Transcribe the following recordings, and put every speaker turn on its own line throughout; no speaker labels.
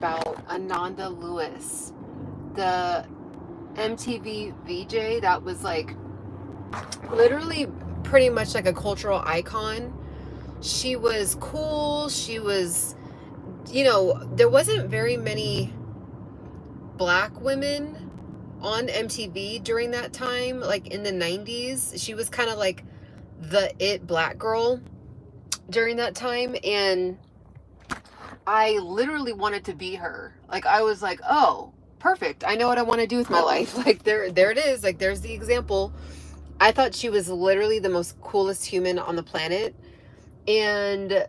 about Ananda Lewis, the MTV VJ that was like literally pretty much like a cultural icon. She was cool. She was, there wasn't very many black women on MTV during that time, like in the 90s. She was kind of like the it black girl during that time, and I literally wanted to be her. Like, I was like, oh, perfect. I know what I want to do with my life. Like, there it is. Like, there's the example. I thought she was literally the most coolest human on the planet. And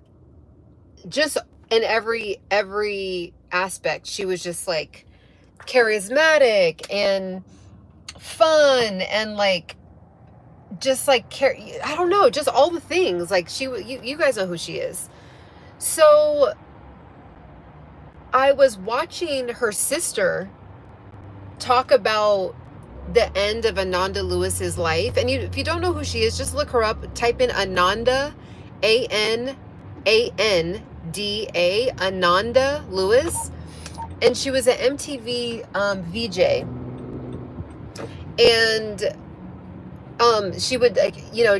just in every aspect, she was just like charismatic and fun and like, just like, I don't know, just all the things. Like, you guys know who she is. So I was watching her sister talk about the end of Ananda Lewis's life. And if you don't know who she is, just look her up. Type in Ananda, Ananda, Ananda Lewis. And she was an MTV VJ. And she would,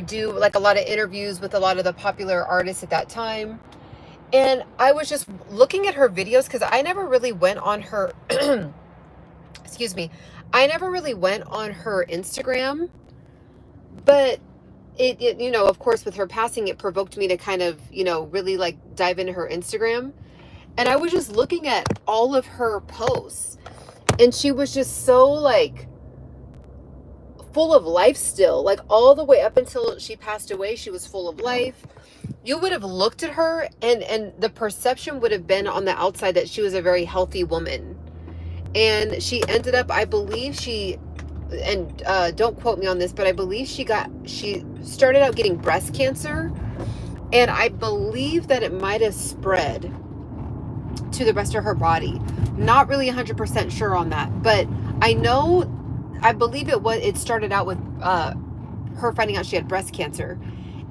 do like a lot of interviews with a lot of the popular artists at that time. And I was just looking at her videos because I never really went on her, excuse me, I never really went on her Instagram, but it, of course, with her passing, it provoked me to kind of, really like dive into her Instagram. And I was just looking at all of her posts, and she was just so like full of life still, like all the way up until she passed away. She was full of life. You would have looked at her and the perception would have been on the outside that she was a very healthy woman. And she ended up, I believe don't quote me on this, but I believe she started out getting breast cancer. And I believe that it might have spread to the rest of her body. Not really 100% sure on that, but I believe it started out with her finding out she had breast cancer.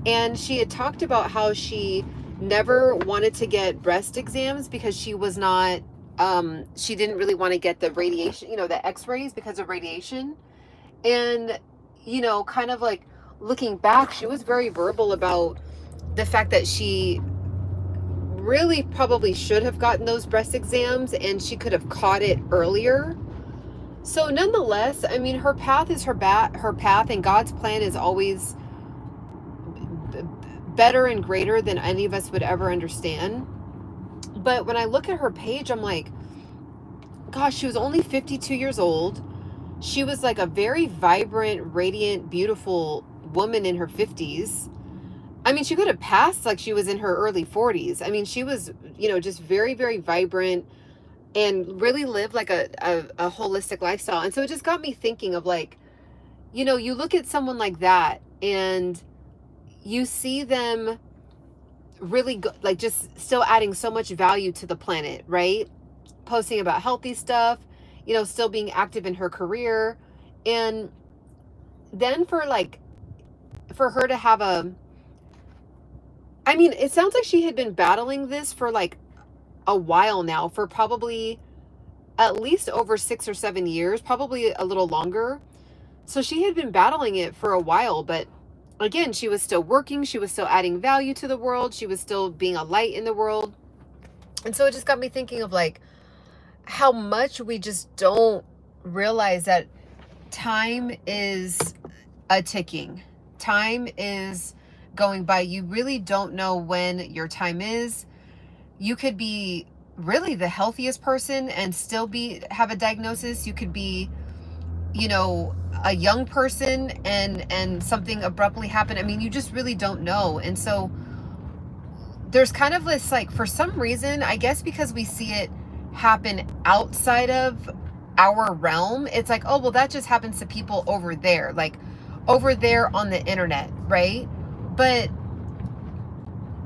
And she had talked about how she never wanted to get breast exams because she was not, she didn't really want to get the radiation, the x-rays because of radiation. And, kind of like looking back, she was very verbal about the fact that she really probably should have gotten those breast exams and she could have caught it earlier. So nonetheless, I mean, her path is her path, and God's plan is always better and greater than any of us would ever understand. But when I look at her page, I'm like, gosh, she was only 52 years old. She was like a very vibrant, radiant, beautiful woman in her 50s. I mean, she could have passed like she was in her early 40s. I mean, she was, just very, very vibrant and really lived like a holistic lifestyle. And so it just got me thinking of like, you look at someone like that and you see them really like just still adding so much value to the planet, right? Posting about healthy stuff, still being active in her career. And then for her to have it sounds like she had been battling this for like a while now, for probably at least over 6 or 7 years, probably a little longer. So she had been battling it for a while, but again, she was still working. She was still adding value to the world. She was still being a light in the world. And so it just got me thinking of like how much we just don't realize that time is a ticking. Time is going by. You really don't know when your time is. You could be really the healthiest person and still have a diagnosis. You could be, a young person and something abruptly happen. I mean, you just really don't know. And so there's kind of this, like, for some reason, I guess because we see it happen outside of our realm, it's like, oh, well, that just happens to people over there, like over there on the internet, right? But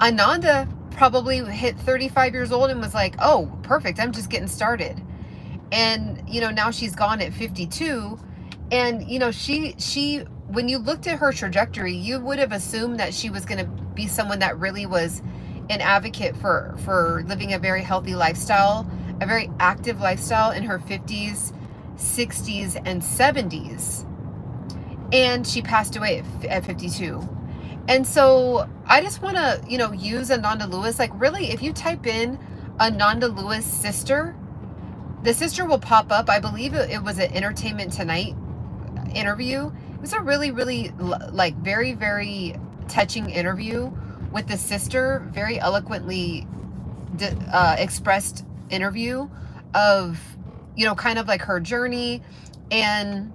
Ananda probably hit 35 years old and was like, oh, perfect, I'm just getting started. And, now she's gone at 52. And, she, when you looked at her trajectory, you would have assumed that she was going to be someone that really was an advocate for living a very healthy lifestyle, a very active lifestyle in her 50s, 60s, and 70s. And she passed away at 52. And so I just want to, use Ananda Lewis. Like, really, if you type in Ananda Lewis sister, the sister will pop up. I believe it was an Entertainment Tonight interview. It was a really, really, like, very, very touching interview with the sister. Very eloquently expressed interview of, kind of like her journey. And,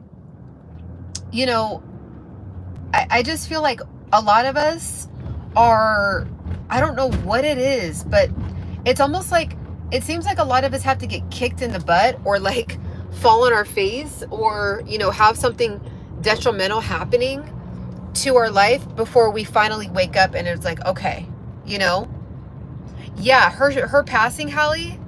I just feel like a lot of us are, I don't know what it is, but it's almost like, it seems like a lot of us have to get kicked in the butt or like fall on our face or, have something detrimental happening to our life before we finally wake up and it's like, okay, yeah, her passing, Hallie,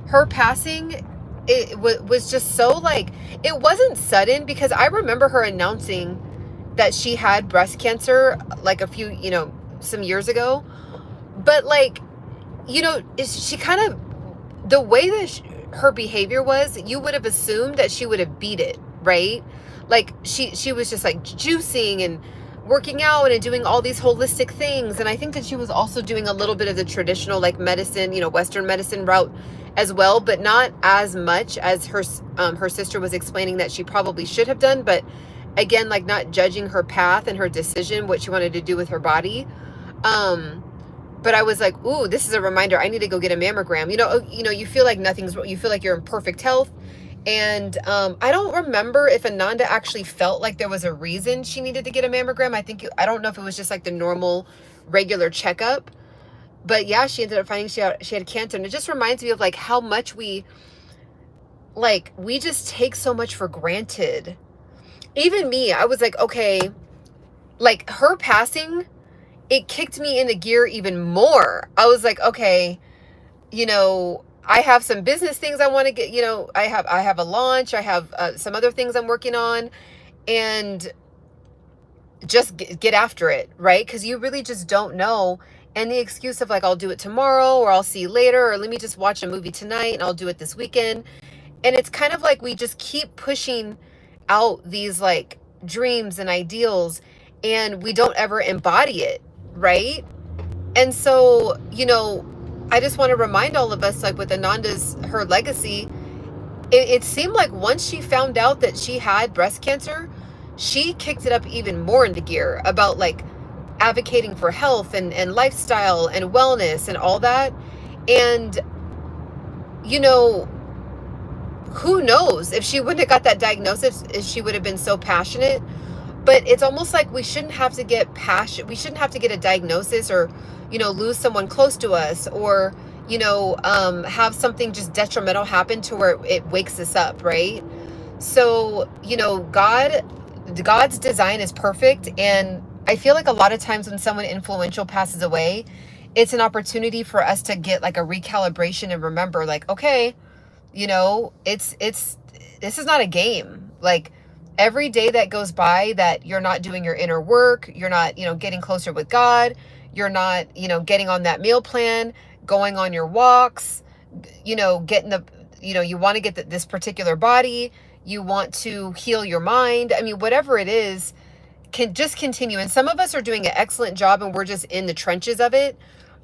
her passing, it was just so like, it wasn't sudden because I remember her announcing that she had breast cancer like a few, some years ago. But like, she kind of, the way that her behavior was, you would have assumed that she would have beat it, right? Like she was just like juicing and working out and doing all these holistic things. And I think that she was also doing a little bit of the traditional like medicine, Western medicine route as well, but not as much as her sister was explaining that she probably should have done. But again, like not judging her path and her decision, what she wanted to do with her body. But I was like, ooh, this is a reminder. I need to go get a mammogram. You feel like you feel like you're in perfect health. And I don't remember if Ananda actually felt like there was a reason she needed to get a mammogram. I don't know if it was just like the normal regular checkup. But yeah, she ended up finding she had cancer. And it just reminds me of like how much we just take so much for granted. Even me, I was like, okay, like her passing, it kicked me into gear even more. I was like, okay, I have some business things I want to get, I have a launch, I have some other things I'm working on, and just get after it, right? Because you really just don't know. And the excuse of like, I'll do it tomorrow, or I'll see you later, or let me just watch a movie tonight and I'll do it this weekend. And it's kind of like we just keep pushing out these like dreams and ideals and we don't ever embody it, right? And so, I just want to remind all of us, like with her legacy, it seemed like once she found out that she had breast cancer, she kicked it up even more into gear about like advocating for health and lifestyle and wellness and all that. And, who knows if she wouldn't have got that diagnosis, if she would have been so passionate. But it's almost like we shouldn't have to get passion. We shouldn't have to get a diagnosis or, lose someone close to us or, have something just detrimental happen to where it wakes us up, right? So, God's design is perfect. And I feel like a lot of times when someone influential passes away, it's an opportunity for us to get like a recalibration and remember like, okay, this is not a game. Like every day that goes by that you're not doing your inner work, you're not, getting closer with God, you're not, getting on that meal plan, going on your walks, getting you want to get this particular body, you want to heal your mind. I mean, whatever it is, can just continue. And some of us are doing an excellent job and we're just in the trenches of it.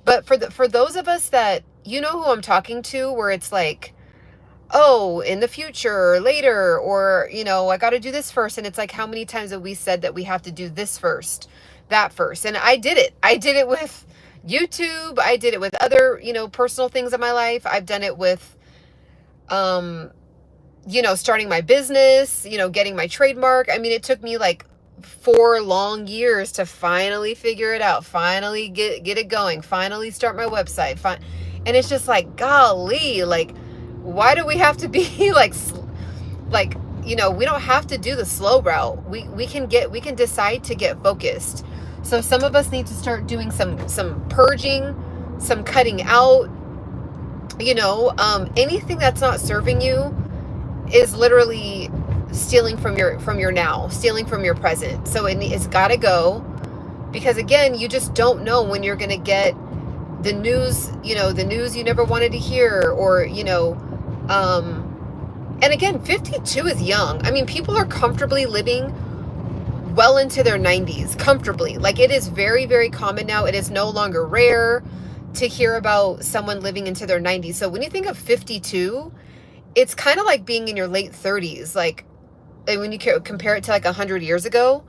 But for those of us that, who I'm talking to, where it's like, oh, in the future or later, or, I got to do this first. And it's like, how many times have we said that we have to do this first, that first? And I did it. I did it with YouTube. I did it with other, personal things in my life. I've done it with, starting my business, getting my trademark. I mean, it took me like 4 long years to finally figure it out, finally get it going, finally start my website. And it's just like, golly, like, why do we have to be like, we don't have to do the slow route. We can decide to get focused. So some of us need to start doing some purging, some cutting out, anything that's not serving you is literally stealing from your now, stealing from your present. So it's got to go, because again, you just don't know when you're going to get the news, the news you never wanted to hear, or, And again, 52 is young. I mean, people are comfortably living well into their 90s, comfortably. Like, it is very, very common now. It is no longer rare to hear about someone living into their 90s. So when you think of 52, it's kind of like being in your late 30s. Like, and when you compare it to like 100 years ago.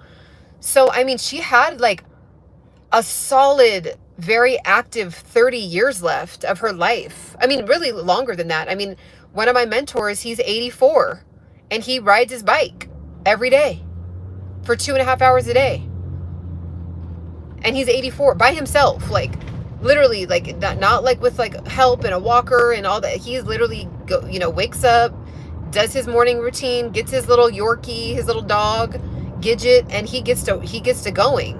So, I mean, she had like a solid, very active 30 years left of her life. I mean, really longer than that. I mean, one of my mentors, he's 84 and he rides his bike every day for 2.5 hours a day. And he's 84 by himself, like literally, like not like with like help and a walker and all that. He's literally wakes up, does his morning routine, gets his little Yorkie, his little dog, Gidget, and he gets to going.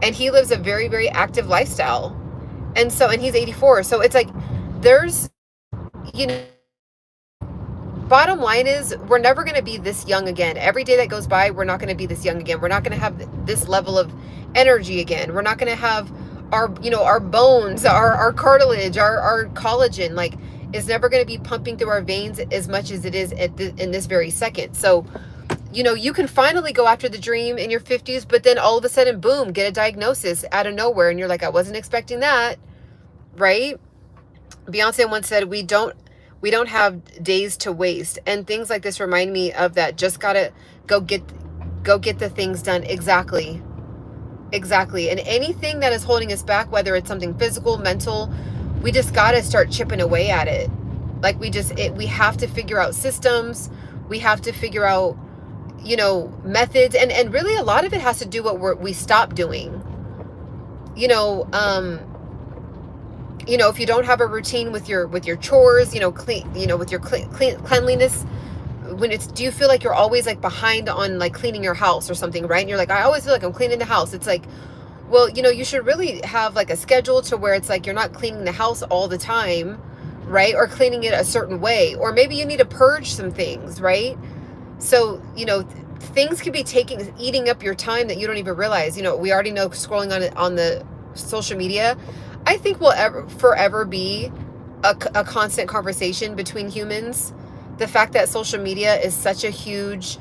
And he lives a very, very active lifestyle. And he's 84. So it's like, there's, bottom line is, we're never going to be this young again. Every day that goes by, we're not going to be this young again. We're not going to have this level of energy again. We're not going to have our bones, our cartilage, our collagen, like, is never going to be pumping through our veins as much as it is in this very second. So, you can finally go after the dream in your 50s, but then all of a sudden, boom, get a diagnosis out of nowhere. And you're like, I wasn't expecting that. Right? Beyonce once said, we don't have days to waste. And things like this remind me of that. Just gotta go get the things done. Exactly. And anything that is holding us back, whether it's something physical, mental, we just gotta start chipping away at it. Like, we have to figure out systems. We have to figure out, methods, and really a lot of it has to do what we stop doing. If you don't have a routine with your chores, clean, with your cleanliness, do you feel like you're always like behind on like cleaning your house or something, right? And you're like, I always feel like I'm cleaning the house. It's like, well, you should really have like a schedule to where it's like you're not cleaning the house all the time, right? Or cleaning it a certain way, or maybe you need to purge some things, right? So, things could be eating up your time that you don't even realize. We already know scrolling on the social media, I think, will forever be a constant conversation between humans. The fact that social media is such a huge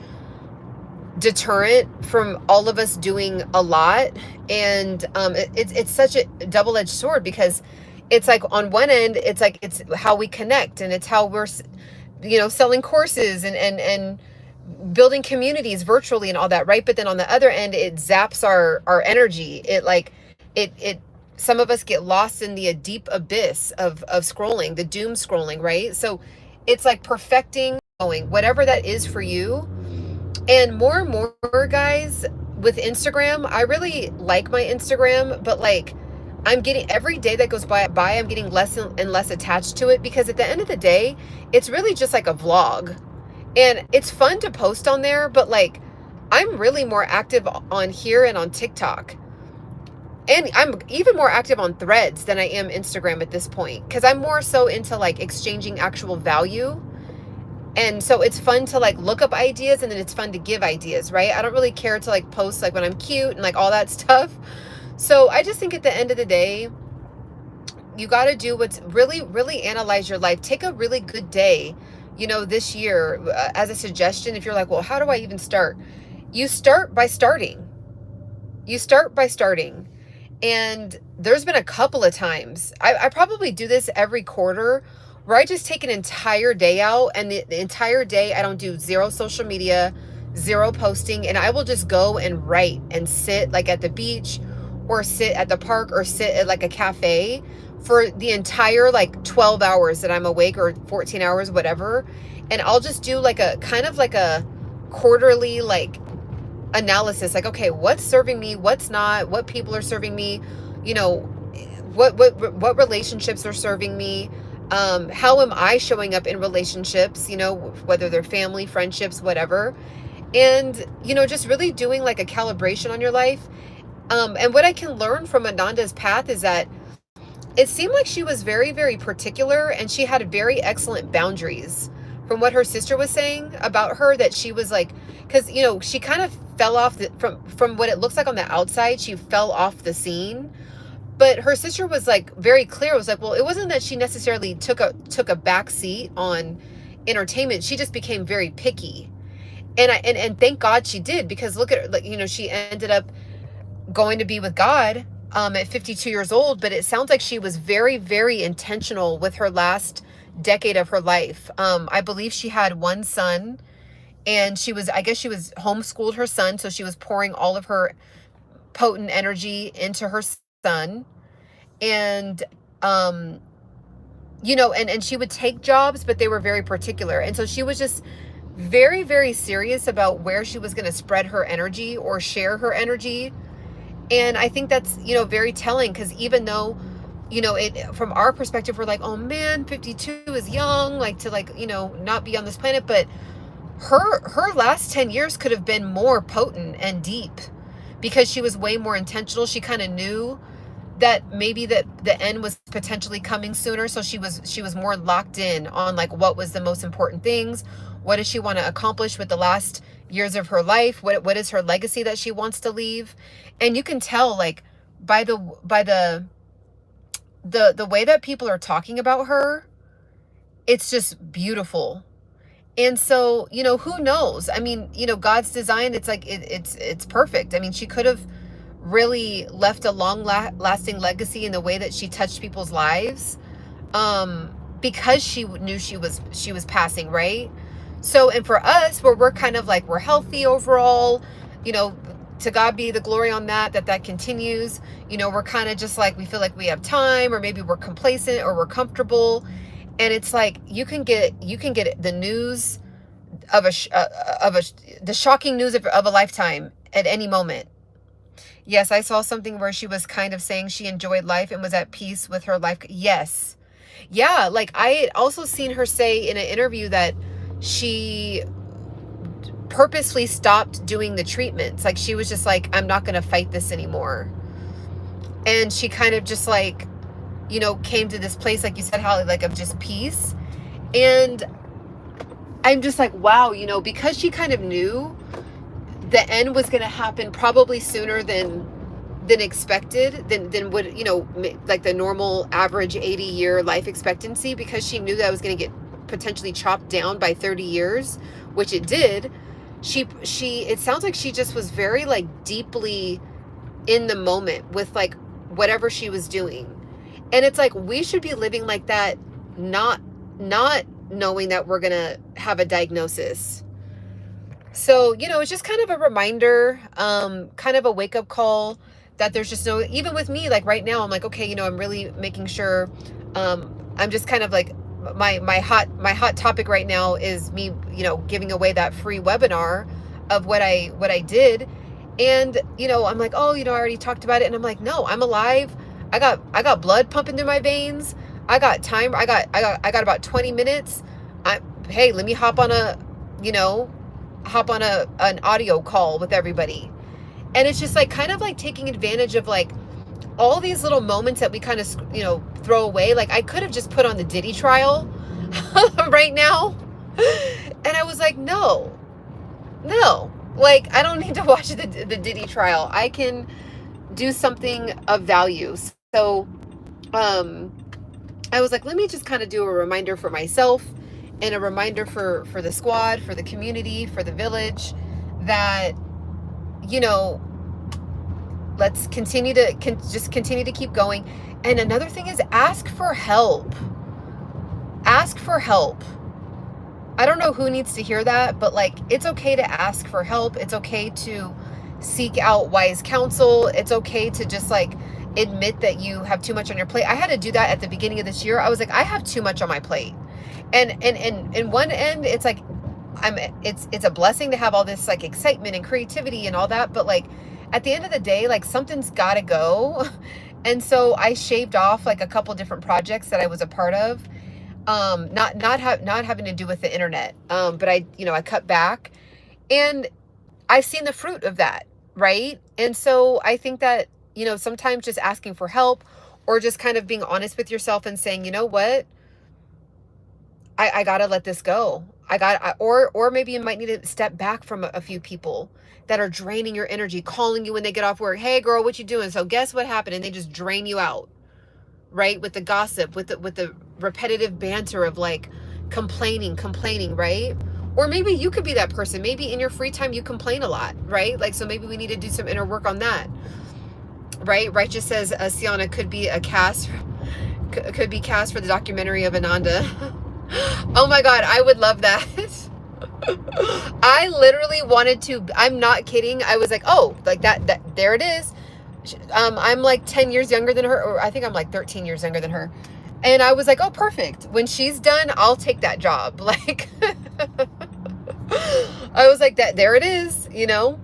deterrent from all of us doing a lot. And it's such a double-edged sword, because it's like, on one end, it's like, it's how we connect, and it's how we're, selling courses and building communities virtually and all that, right? But then on the other end, it zaps our energy. It some of us get lost in the deep abyss of scrolling, the doom scrolling, right? So it's like perfecting, whatever that is for you. And more, guys, with Instagram, I really like my Instagram, but like, I'm getting, every day that goes by, I'm getting less and less attached to it, because at the end of the day, it's really just like a vlog. And it's fun to post on there, but like, I'm really more active on here and on TikTok. And I'm even more active on Threads than I am Instagram at this point, because I'm more so into like exchanging actual value. And so it's fun to like look up ideas, and then it's fun to give ideas, right? I don't really care to like post like when I'm cute and like all that stuff. So I just think at the end of the day, you got to do what's really, really analyze your life. Take a really good day, this year, as a suggestion. If you're like, well, how do I even start? You start by starting. And there's been a couple of times, I probably do this every quarter, where I just take an entire day out, and the entire day I don't do zero social media, zero posting, and I will just go and write and sit like at the beach, or sit at the park, or sit at like a cafe for the entire like 12 hours that I'm awake, or 14 hours, whatever. And I'll just do like a kind of like a quarterly like analysis, like, okay, what's serving me, what's not, what people are serving me, what relationships are serving me, how am I showing up in relationships, whether they're family, friendships, whatever. And just really doing like a calibration on your life. And what I can learn from Ananda's path is that it seemed like she was very, very particular, and she had very excellent boundaries. From what her sister was saying about her, that she was like, because she kind of fell off from what it looks like on the outside, she fell off the scene. But her sister was like very clear. It was like, well, it wasn't that she necessarily took a back seat on entertainment. She just became very picky. And thank God she did, because look at her, like, she ended up going to be with God at 52 years old, but it sounds like she was very, very intentional with her last decade of her life. I believe she had one son, and I guess she was homeschooled her son, so she was pouring all of her potent energy into her son. And and she would take jobs, but they were very particular. And so she was just very, very serious about where she was going to spread her energy or share her energy. And I think that's, very telling, because even though, it, from our perspective, we're like, oh man, 52 is young, like to not be on this planet. But her last 10 years could have been more potent and deep, because she was way more intentional. She kind of knew that maybe that the end was potentially coming sooner. So she was more locked in on like what was the most important things. What does she want to accomplish with the last years of her life? What is her legacy that she wants to leave? And you can tell, like, by the way that people are talking about her, it's just beautiful. And so, who knows? I mean, God's design, it's like it's perfect. I mean, she could have really left a long lasting legacy in the way that she touched people's lives, because she knew she was passing, right? So, and for us, where we're kind of like, we're healthy overall, to God be the glory on that continues. We're kind of just like, we feel like we have time, or maybe we're complacent, or we're comfortable. And it's like, you can get the news of the shocking news of a lifetime at any moment. Yes, I saw something where she was kind of saying she enjoyed life and was at peace with her life. Yes. Yeah, like I had also seen her say in an interview that she purposely stopped doing the treatments. Like, she was just like, I'm not going to fight this anymore. And she kind of just like, came to this place, like you said, Holly, like of just peace. And I'm just like, wow, because she kind of knew the end was going to happen probably sooner than expected, than would, like the normal average 80-year life expectancy, because she knew that was going to get potentially chopped down by 30 years, which it did. It sounds like she just was very like deeply in the moment with like whatever she was doing. And it's like, we should be living like that, not knowing that we're going to have a diagnosis. So, it's just kind of a reminder, kind of a wake-up call, that there's just no, even with me, like right now, I'm like, okay, I'm really making sure, I'm just kind of like, my hot topic right now is me, giving away that free webinar of what I did. And, I'm like, oh, I already talked about it. And I'm like, no, I'm alive. I got blood pumping through my veins. I got time. I got about 20 minutes. Hey, let me hop on an audio call with everybody. And it's just like kind of like taking advantage of like all these little moments that we kind of, throw away. Like, I could have just put on the Diddy trial right now. And I was like, no, like, I don't need to watch the Diddy trial. I can do something of value. So, I was like, let me just kind of do a reminder for myself, and a reminder for the squad, for the community, for the village, that, let's continue to keep going. And another thing is, ask for help. Ask for help. I don't know who needs to hear that, but like, it's okay to ask for help. It's okay to seek out wise counsel. It's okay to just like admit that you have too much on your plate. I had to do that at the beginning of this year. I was like, I have too much on my plate. And in one end, it's like, it's a blessing to have all this like excitement and creativity and all that. But like, at the end of the day, like, something's got to go. And so I shaved off like a couple different projects that I was a part of. Not having to do with the internet. But I cut back, and I've seen the fruit of that. Right. And so I think that, sometimes just asking for help, or just kind of being honest with yourself and saying, you know what, I gotta let this go. Or maybe you might need to step back from a few people that are draining your energy, calling you when they get off work. Hey girl, what you doing? So guess what happened? And they just drain you out, right? With the gossip, with the repetitive banter of like complaining, right? Or maybe you could be that person. Maybe in your free time you complain a lot, right? Like, so maybe we need to do some inner work on that, right? Righteous says Ciana could be cast for the documentary of Ananda. Oh my God, I would love that. I literally wanted to, I'm not kidding. I was like, oh, like that there it is. I'm like 10 years younger than her, or I think I'm like 13 years younger than her. And I was like, oh, perfect. When she's done, I'll take that job. Like, I was like, there it is, you know?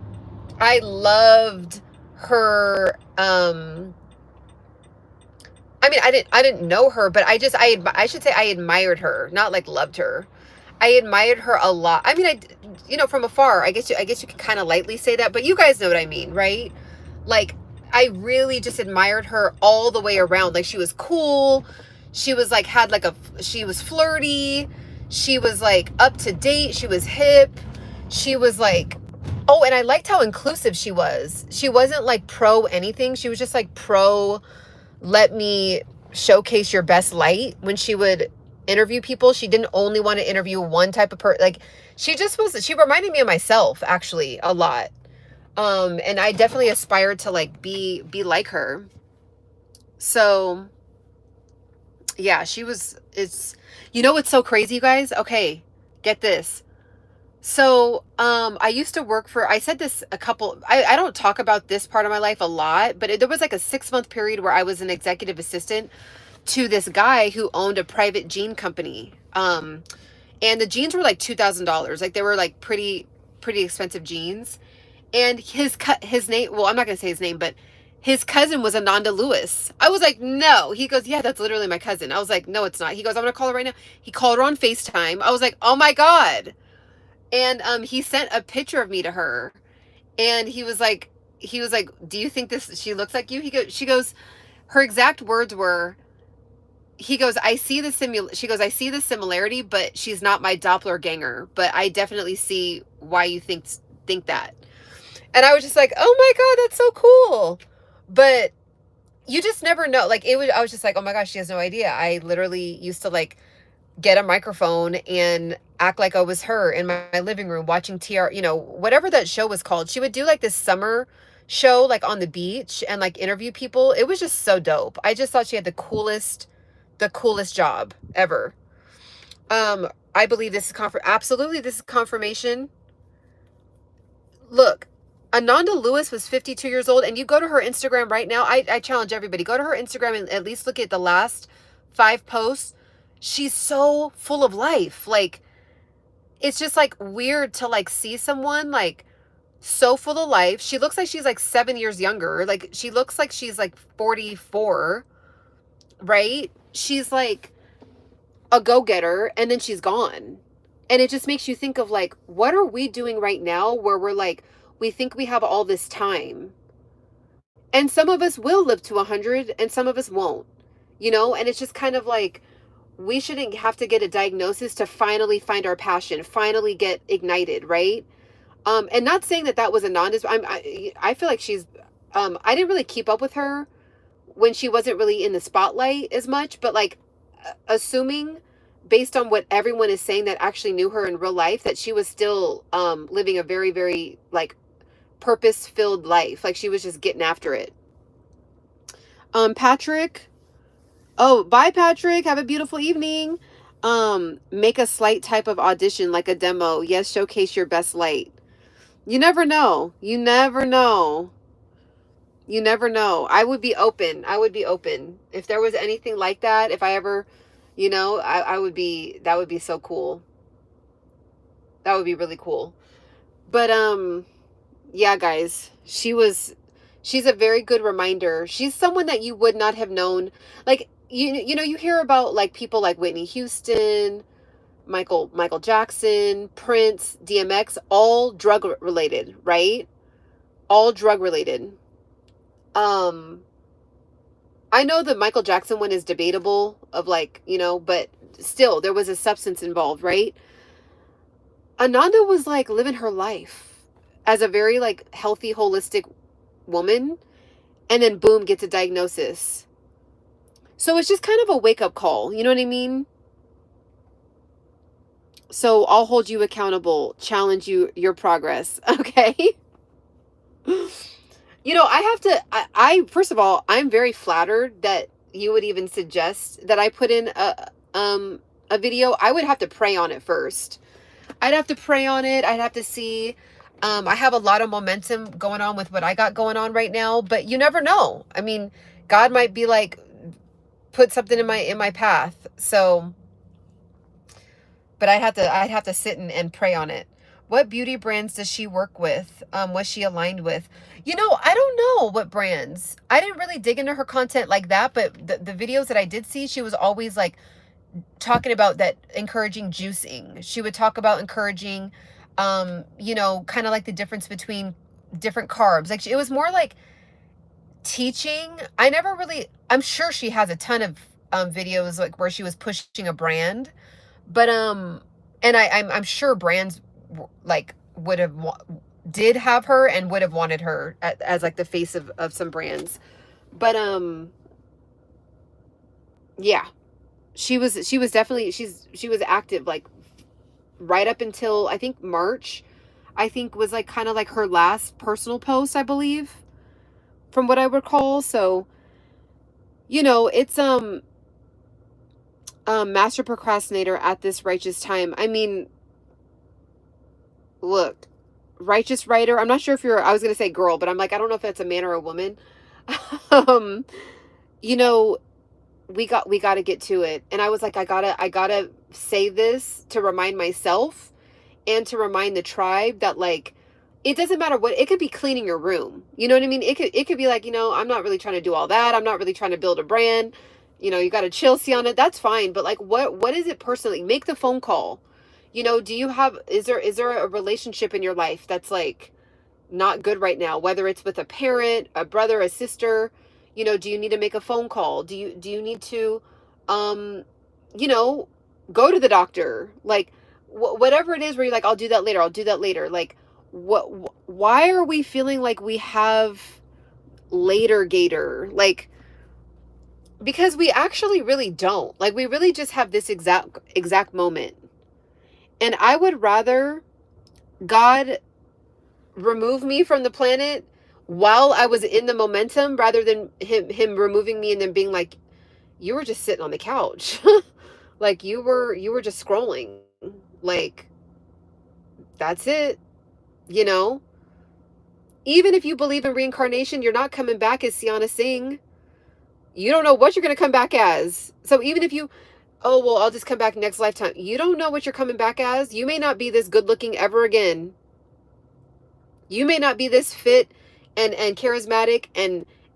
I loved her, I mean, I didn't know her, but I should say I admired her, not like loved her. I admired her a lot. I mean, you know, from afar, I guess you could kind of lightly say that, but you guys know what I mean, right? Like, I really just admired her all the way around. Like, she was cool. She was like, she was flirty. She was like up to date. She was hip. She was like, oh, and I liked how inclusive she was. She wasn't like pro anything. She was just like pro, let me showcase your best light. When she would interview people, she didn't only want to interview one type of person. Like, she reminded me of myself actually a lot. And I definitely aspired to like be like her. So yeah, you know what's so crazy, you guys? Okay, get this. So, I used to work I said this I don't talk about this part of my life a lot, but there was like a 6-month period where I was an executive assistant to this guy who owned a private jean company. And the jeans were like $2,000. Like, they were like pretty expensive jeans. And his name, well, I'm not going to say his name, but his cousin was Ananda Lewis. I was like, no. He goes, yeah, that's literally my cousin. I was like, no, it's not. He goes, I'm going to call her right now. He called her on FaceTime. I was like, oh my God. And he sent a picture of me to her, and he was like, do you think she looks like you? She goes, her exact words were, he goes, I see the similarity, but she's not my doppelganger, but I definitely see why you think that. And I was just like, oh my God, that's so cool. But you just never know. Like, I was just like, oh my gosh, she has no idea. I literally used to like get a microphone and act like I was her in my living room watching you know, whatever that show was called. She would do like this summer show, like on the beach, and like interview people. It was just so dope. I just thought she had the coolest job ever. I believe this is absolutely, this is confirmation. Look, Ananda Lewis was 52 years old, and you go to her Instagram right now. I challenge everybody, go to her Instagram and at least look at the last 5 posts. She's so full of life. Like, it's just like weird to like see someone like so full of life. She looks like she's like 7 years younger. Like, she looks like she's like 44, right? She's like a go-getter, and then she's gone. And it just makes you think of like, what are we doing right now where we're like, we think we have all this time, and some of us will live to 100 and some of us won't, you know? And it's just kind of like, we shouldn't have to get a diagnosis to finally find our passion, finally get ignited, right? And not saying that was Ananda's. I feel like she's, I didn't really keep up with her when she wasn't really in the spotlight as much, but like, assuming based on what everyone is saying that actually knew her in real life, that she was still living a very, very like purpose-filled life. Like, she was just getting after it. Patrick. Oh, bye, Patrick. Have a beautiful evening. Make a slight type of audition, like a demo. Yes, showcase your best light. You never know. You never know. You never know. I would be open. If there was anything like that, if I ever, you know, that would be so cool. That would be really cool. But, yeah, guys, she's a very good reminder. She's someone that you would not have known. Like, you know, you hear about like people like Whitney Houston, Michael Jackson, Prince, DMX, all drug related, right? All drug related. I know the Michael Jackson one is debatable of like, you know, but still there was a substance involved, right? Ananda was like living her life as a very like healthy, holistic woman, and then boom, gets a diagnosis. So it's just kind of a wake-up call, you know what I mean? So I'll hold you accountable, challenge your progress, okay? You know, I have to, I first of all, I'm very flattered that you would even suggest that I put in a video. I would have to pray on it first. I'd have to pray on it. I'd have to see. I have a lot of momentum going on with what I got going on right now, but you never know. I mean, God might be like, put something in my path. So, but I'd have to sit and pray on it. What beauty brands does she work with? Was she aligned with? You know, I don't know what brands. I didn't really dig into her content like that, but the videos that I did see, she was always like talking about that, encouraging juicing. She would talk about encouraging, you know, kind of like the difference between different carbs. Like it was more like teaching. I never really, I'm sure she has a ton of videos like where she was pushing a brand, but and I'm sure brands like did have her and would have wanted her as like the face of some brands, but yeah, she was definitely, she was active like right up until I think March, I think was like kind of like her last personal post, I believe, from what I recall. So, you know, it's master procrastinator at this righteous time. I mean, look, righteous writer. I'm not sure if I was gonna say girl, but I'm like, I don't know if that's a man or a woman. um, you know, we got to get to it. And I was like, I gotta say this to remind myself and to remind the tribe that like, it doesn't matter what, it could be cleaning your room. You know what I mean? It could be like, you know, I'm not really trying to do all that. I'm not really trying to build a brand. You know, you got to chill, Ciana. That's fine. But like, what is it personally? Make the phone call. You know, is there a relationship in your life that's like not good right now? Whether it's with a parent, a brother, a sister, you know, do you need to make a phone call? Do you need to, you know, go to the doctor? Like whatever it is where you're like, I'll do that later. I'll do that later. Like why are we feeling like we have later gator? Like, because we actually really don't. Like we really just have this exact moment. And I would rather God remove me from the planet while I was in the momentum rather than him removing me and then being like, you were just sitting on the couch. Like you were just scrolling. Like that's it. You know, even if you believe in reincarnation, you're not coming back as Ciana Singh. You don't know what you're going to come back as. So even if you, oh, well, I'll just come back next lifetime. You don't know what you're coming back as. You may not be this good looking ever again. You may not be this fit and charismatic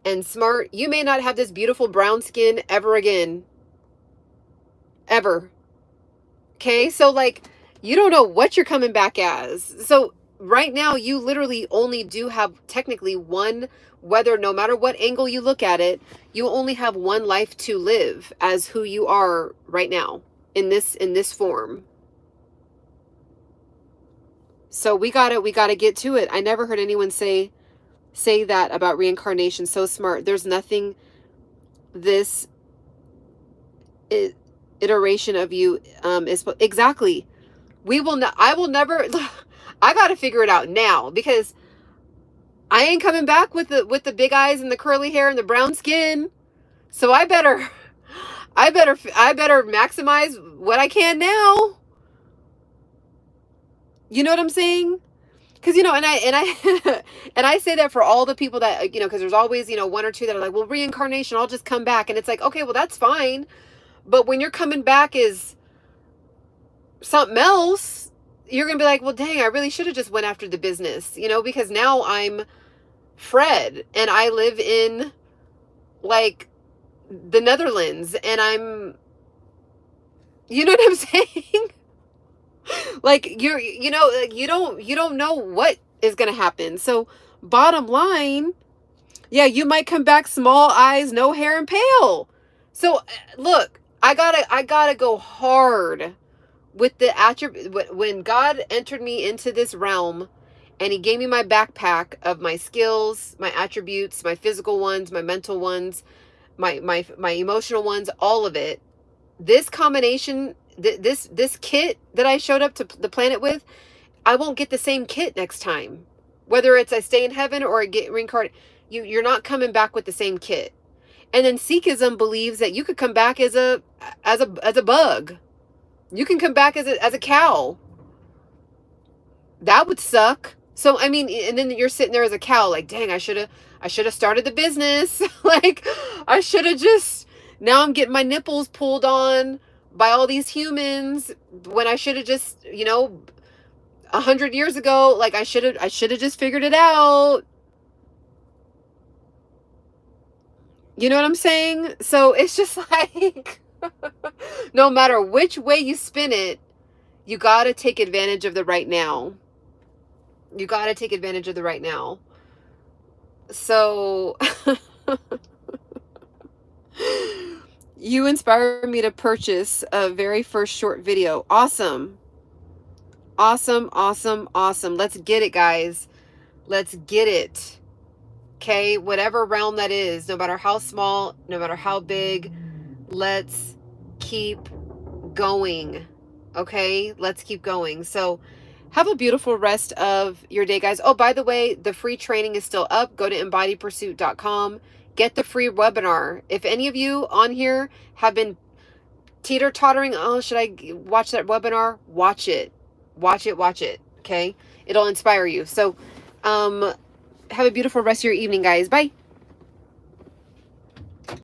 and smart. You may not have this beautiful brown skin ever again. Ever. Okay? So like, you don't know what you're coming back as. So right now, you literally only do have technically one, whether no matter what angle you look at it, you only have one life to live as who you are right now in this form. So we gotta get to it. I never heard anyone say that about reincarnation. So smart. There's nothing this iteration of you is exactly. I will never. I got to figure it out now because I ain't coming back with the big eyes and the curly hair and the brown skin. So I better maximize what I can now. You know what I'm saying? Because, you know, and I and I say that for all the people that, you know, because there's always, you know, one or two that are like, well, reincarnation, I'll just come back. And it's like, okay, well, that's fine. But when you're coming back as something else, you're going to be like, well, dang, I really should have just went after the business, you know, because now I'm Fred and I live in like the Netherlands and I'm, you know what I'm saying? Like you know, you don't know what is going to happen. So bottom line, yeah, you might come back small eyes, no hair and pale. So look, I gotta go hard with the attribute. When God entered me into this realm and he gave me my backpack of my skills, my attributes, my physical ones, my mental ones, my emotional ones, all of it. This combination, this kit that I showed up to the planet with, I won't get the same kit next time. Whether it's I stay in heaven or I get reincarnated, you're not coming back with the same kit. And then Sikhism believes that you could come back as a bug. You can come back as a cow. That would suck. So I mean, and then you're sitting there as a cow, like, dang, I should have started the business. Like, I should have just. Now I'm getting my nipples pulled on by all these humans when I should have just, 100 years ago, like I should have just figured it out. You know what I'm saying? So it's just like, no matter which way you spin it, you got to take advantage of the right now. You got to take advantage of the right now. So you inspired me to purchase a very first short video. Awesome. Awesome, awesome, awesome. Let's get it, guys. Let's get it. Okay, whatever realm that is, no matter how small, no matter how big, let's keep going. Okay, let's keep going. So have a beautiful rest of your day, guys. Oh, by the way, the free training is still up. Go to embodypursuit.com. Get the free webinar. If any of you on here have been teeter-tottering, oh, should I watch that webinar? Watch it. Watch it. Watch it. Okay, it'll inspire you. So have a beautiful rest of your evening, guys. Bye.